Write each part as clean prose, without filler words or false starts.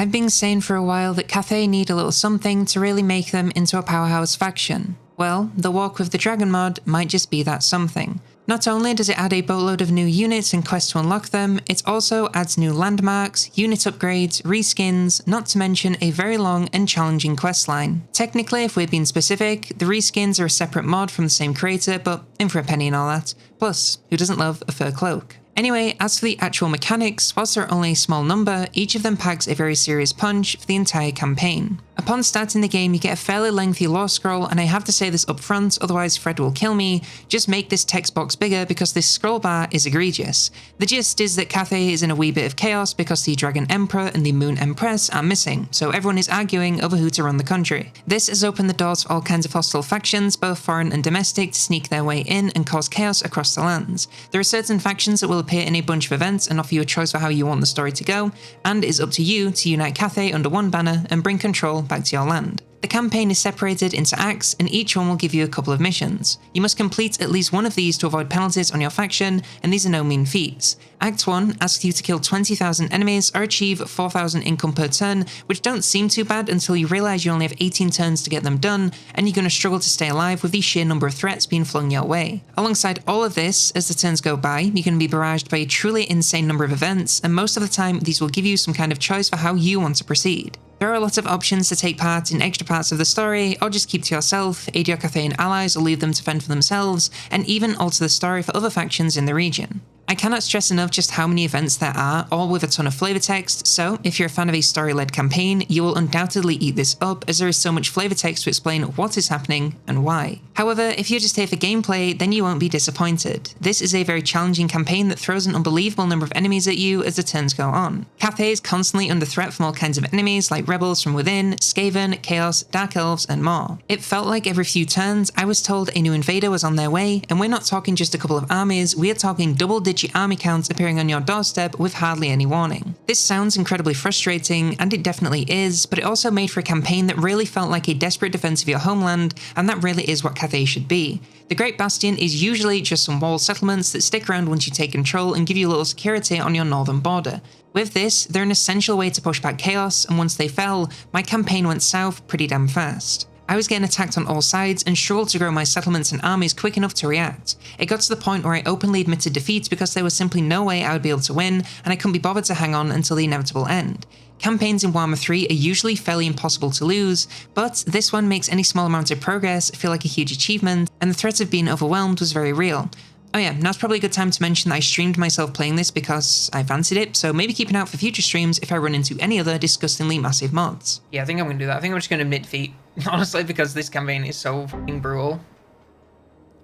I've been saying for a while that Cathay need a little something to really make them into a powerhouse faction. Well, the Walk with the Dragon mod might just be that something. Not only does it add a boatload of new units and quests to unlock them, it also adds new landmarks, unit upgrades, reskins, not to mention a very long and challenging questline. Technically, if we're being specific, the reskins are a separate mod from the same creator, but in for a penny and all that. Plus, who doesn't love a fur cloak? Anyway, as for the actual mechanics, whilst there are only a small number, each of them packs a very serious punch for the entire campaign. Upon starting the game, you get a fairly lengthy lore scroll, and I have to say this up front, otherwise Fred will kill me. Just make this text box bigger because this scroll bar is egregious. The gist is that Cathay is in a wee bit of chaos because the Dragon Emperor and the Moon Empress are missing, so everyone is arguing over who to run the country. This has opened the doors for all kinds of hostile factions, both foreign and domestic, to sneak their way in and cause chaos across the lands. There are certain factions that will appear in a bunch of events and offer you a choice for how you want the story to go, and it's up to you to unite Cathay under one banner and bring control back to your land. The campaign is separated into acts, and each one will give you a couple of missions. You must complete at least one of these to avoid penalties on your faction, and these are no mean feats. Act 1 asks you to kill 20,000 enemies or achieve 4,000 income per turn, which don't seem too bad until you realise you only have 18 turns to get them done, and you're going to struggle to stay alive with the sheer number of threats being flung your way. Alongside all of this, as the turns go by, you're going to be barraged by a truly insane number of events, and most of the time these will give you some kind of choice for how you want to proceed. There are a lot of options to take part in extra parts of the story, or just keep to yourself, aid your Cathayan allies or leave them to fend for themselves, and even alter the story for other factions in the region. I cannot stress enough just how many events there are, all with a ton of flavor text, so if you're a fan of a story-led campaign, you will undoubtedly eat this up as there is so much flavor text to explain what is happening and why. However, if you're just here for gameplay, then you won't be disappointed. This is a very challenging campaign that throws an unbelievable number of enemies at you as the turns go on. Cathay is constantly under threat from all kinds of enemies like rebels from within, Skaven, Chaos, Dark Elves, and more. It felt like every few turns I was told a new invader was on their way, and we're not talking just a couple of armies, we are talking double-digit army counts appearing on your doorstep with hardly any warning. This sounds incredibly frustrating, and it definitely is, but it also made for a campaign that really felt like a desperate defense of your homeland, and that really is what Cathay should be. The Great Bastion is usually just some walled settlements that stick around once you take control and give you a little security on your northern border. With this, they're an essential way to push back chaos, and once they fell, my campaign went south pretty damn fast. I was getting attacked on all sides and struggled to grow my settlements and armies quick enough to react. It got to the point where I openly admitted defeat because there was simply no way I would be able to win, and I couldn't be bothered to hang on until the inevitable end. Campaigns in Warhammer 3 are usually fairly impossible to lose, but this one makes any small amount of progress feel like a huge achievement, and the threat of being overwhelmed was very real. Oh yeah, now's probably a good time to mention that I streamed myself playing this because I fancied it, so maybe keep an eye out for future streams if I run into any other disgustingly massive mods. Yeah, I think I'm going to do that. I think I'm just going to admit defeat, honestly, because this campaign is so fucking brutal.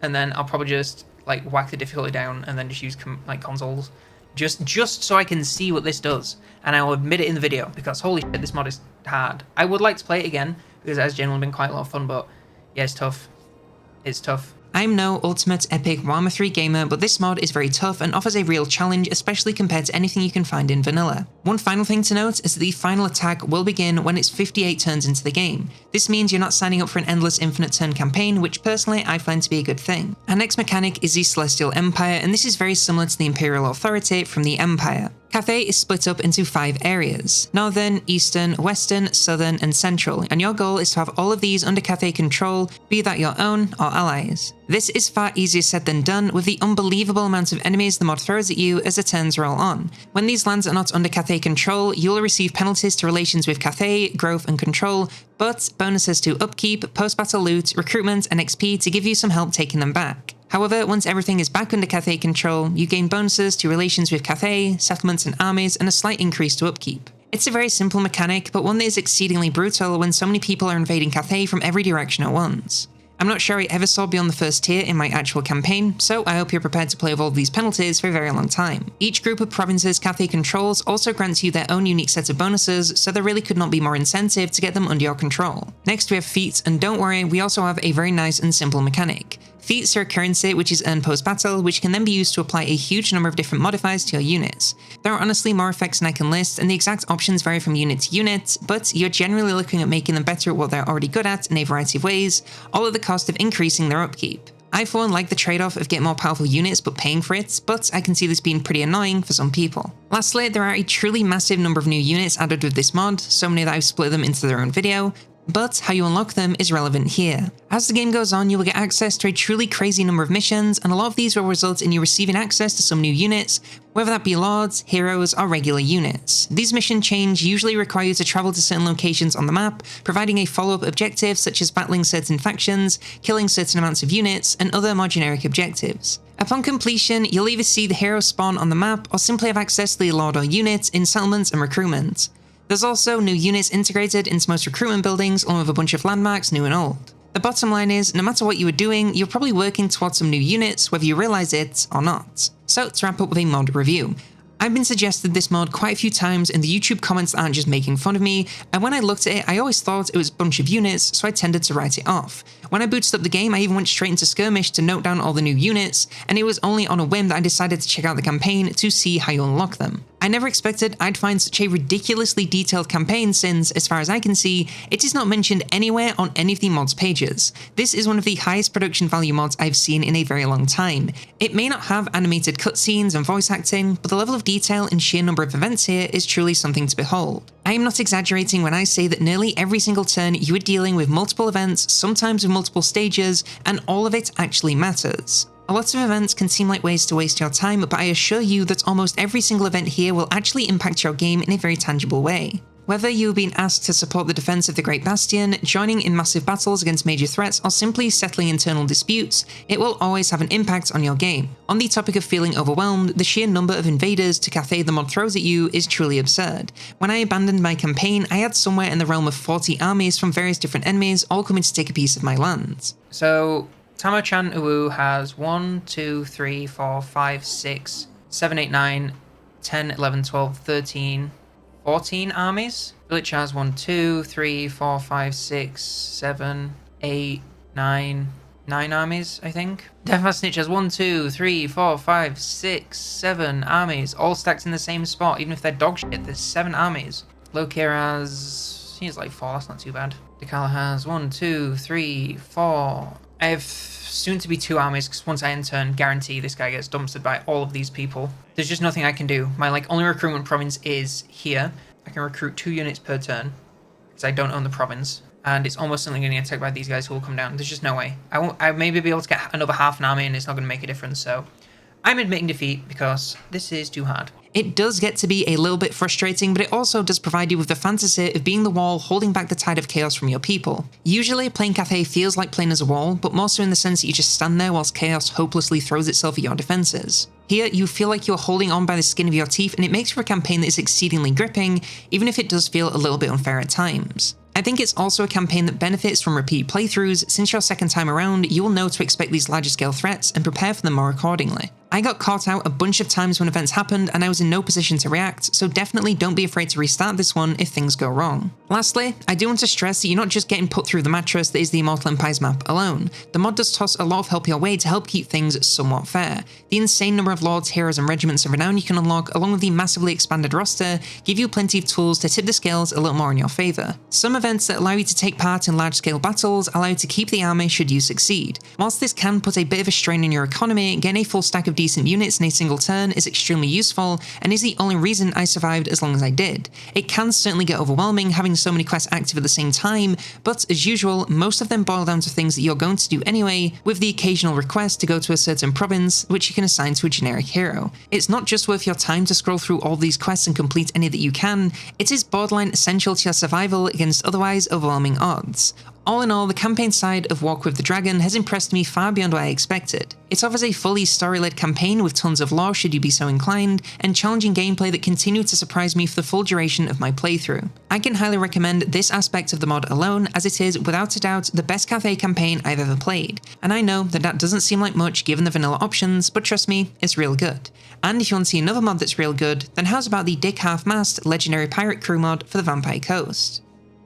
And then I'll probably just like whack the difficulty down and then just use consoles. Just so I can see what this does. And I will admit it in the video because holy shit, this mod is hard. I would like to play it again because it has generally been quite a lot of fun, but yeah, it's tough. It's tough. I'm no ultimate epic Warhammer 3 gamer, but this mod is very tough and offers a real challenge, especially compared to anything you can find in vanilla. One final thing to note is that the final attack will begin when it's 58 turns into the game. This means you're not signing up for an endless infinite turn campaign, which personally I find to be a good thing. Our next mechanic is the Celestial Empire, and this is very similar to the Imperial Authority from the Empire. Cathay is split up into 5 areas: Northern, Eastern, Western, Southern, and Central, and your goal is to have all of these under Cathay control, be that your own or allies. This is far easier said than done with the unbelievable amount of enemies the mod throws at you as the turns roll on. When these lands are not under Cathay control, you'll receive penalties to relations with Cathay, growth, and control, but bonuses to upkeep, post-battle loot, recruitment, and XP to give you some help taking them back. However, once everything is back under Cathay control, you gain bonuses to relations with Cathay, settlements and armies, and a slight increase to upkeep. It's a very simple mechanic, but one that is exceedingly brutal when so many people are invading Cathay from every direction at once. I'm not sure I ever saw beyond the first tier in my actual campaign, so I hope you're prepared to play with all of these penalties for a very long time. Each group of provinces Cathay controls also grants you their own unique set of bonuses, so there really could not be more incentive to get them under your control. Next we have Feats, and don't worry, we also have a very nice and simple mechanic. Feats are a currency which is earned post-battle, which can then be used to apply a huge number of different modifiers to your units. There are honestly more effects than I can list, and the exact options vary from unit to unit, but you're generally looking at making them better at what they're already good at in a variety of ways, all at the cost of increasing their upkeep. I for one like the trade-off of getting more powerful units but paying for it, but I can see this being pretty annoying for some people. Lastly, there are a truly massive number of new units added with this mod, so many that I've split them into their own video, but how you unlock them is relevant here. As the game goes on, you will get access to a truly crazy number of missions, and a lot of these will result in you receiving access to some new units, whether that be lords, heroes, or regular units. These mission chains usually require you to travel to certain locations on the map, providing a follow-up objective such as battling certain factions, killing certain amounts of units, and other more generic objectives. Upon completion, you'll either see the hero spawn on the map, or simply have access to the lord or units in settlements and recruitment. There's also new units integrated into most recruitment buildings along with a bunch of landmarks, new and old. The bottom line is, no matter what you were doing, you're probably working towards some new units, whether you realise it or not. So to wrap up with a mod review. I've been suggested this mod quite a few times in the YouTube comments that aren't just making fun of me, and when I looked at it, I always thought it was a bunch of units, so I tended to write it off. When I booted up the game, I even went straight into Skirmish to note down all the new units, and it was only on a whim that I decided to check out the campaign to see how you unlock them. I never expected I'd find such a ridiculously detailed campaign since, as far as I can see, it is not mentioned anywhere on any of the mods pages. This is one of the highest production value mods I've seen in a very long time. It may not have animated cutscenes and voice acting, but the level of detail and sheer number of events here is truly something to behold. I am not exaggerating when I say that nearly every single turn you are dealing with multiple events, sometimes with multiple stages, and all of it actually matters. A lot of events can seem like ways to waste your time, but I assure you that almost every single event here will actually impact your game in a very tangible way. Whether you're being asked to support the defense of the Great Bastion, joining in massive battles against major threats, or simply settling internal disputes, it will always have an impact on your game. On the topic of feeling overwhelmed, the sheer number of invaders to Cathay the mod throws at you is truly absurd. When I abandoned my campaign, I had somewhere in the realm of 40 armies from various different enemies all coming to take a piece of my land. So Tamo-chan Uwu has 1, 2, 3, 4, 5, 6, 7, 8, 9, 10, 11, 12, 13, 14 armies. Village has 1, 2, 3, 4, 5, 6, 7, 8, 9 armies, I think. Deathmask Snitch has 1, 2, 3, 4, 5, 6, 7 armies, all stacked in the same spot, even if they're dog shit, there's 7 armies. Lokir has, he has like 4, that's not too bad. Dekala has 1, 2, 3, 4. I have soon to be 2 armies, because once I intern, guarantee this guy gets dumpstered by all of these people. There's just nothing I can do. My only recruitment province is here. I can recruit 2 units per turn, because I don't own the province, and it's almost certainly going to get attacked by these guys who will come down. There's just no way. I may be able to get another half an army, and it's not going to make a difference, so I'm admitting defeat, because this is too hard. It does get to be a little bit frustrating, but it also does provide you with the fantasy of being the wall holding back the tide of chaos from your people. Usually playing Cathay feels like playing as a wall, but more so in the sense that you just stand there whilst chaos hopelessly throws itself at your defenses. Here, you feel like you're holding on by the skin of your teeth, and it makes for a campaign that is exceedingly gripping, even if it does feel a little bit unfair at times. I think it's also a campaign that benefits from repeat playthroughs. Since your second time around, you will know to expect these larger scale threats and prepare for them more accordingly. I got caught out a bunch of times when events happened and I was in no position to react, so definitely don't be afraid to restart this one if things go wrong. Lastly, I do want to stress that you're not just getting put through the mattress that is the Immortal Empires map alone. The mod does toss a lot of help your way to help keep things somewhat fair. The insane number of lords, heroes and regiments of renown you can unlock, along with the massively expanded roster, give you plenty of tools to tip the scales a little more in your favour. Some events that allow you to take part in large scale battles allow you to keep the army should you succeed. Whilst this can put a bit of a strain on your economy, getting a full stack of decent units in a single turn is extremely useful and is the only reason I survived as long as I did. It can certainly get overwhelming having so many quests active at the same time, but as usual, most of them boil down to things that you're going to do anyway, with the occasional request to go to a certain province, which you can assign to a generic hero. It's not just worth your time to scroll through all these quests and complete any that you can, it is borderline essential to your survival against otherwise overwhelming odds. All in all, the campaign side of Walk with the Dragon has impressed me far beyond what I expected. It offers a fully story-led campaign with tons of lore should you be so inclined, and challenging gameplay that continued to surprise me for the full duration of my playthrough. I can highly recommend this aspect of the mod alone, as it is, without a doubt, the best Cathay campaign I've ever played. And I know that doesn't seem like much given the vanilla options, but trust me, it's real good. And if you want to see another mod that's real good, then how's about the Dick Half-Mast Legendary Pirate Crew mod for the Vampire Coast?